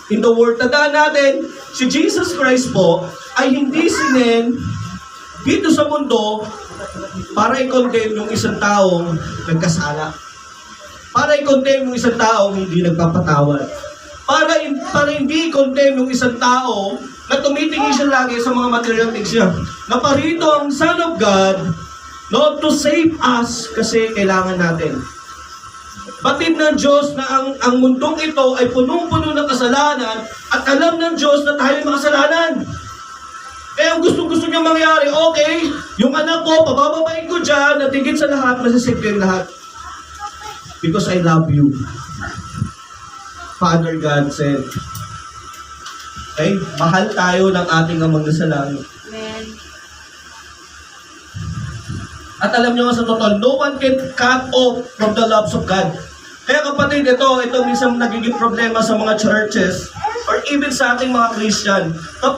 In the word, tandaan natin, si Jesus Christ po ay hindi sinin dito sa mundo para i-condemn yung isang taong nagkasala. Para i-condemn yung isang taong hindi nagpapatawad. Para hindi i-condemn yung isang tao na tumitingin siya lagi sa mga material things niya. Naparito ang Son of God, no, to save us kasi kailangan natin. Batid ng Diyos na ang mundong ito ay punong-puno ng kasalanan at alam ng Diyos na tayo makasalanan. Kaya ang gusto niya mangyari, okay, yung anak ko, pabababain ko dyan, at higit sa lahat, masasave yung lahat. Because I love you. Father God said, okay, mahal tayo ng ating amang nasa langit. Amen. At alam nyo nga sa totoo, no one can cut off from the loves of God. Kaya kapatid, ito minsan nagiging problema sa mga churches or even sa ating mga Christian. Kapag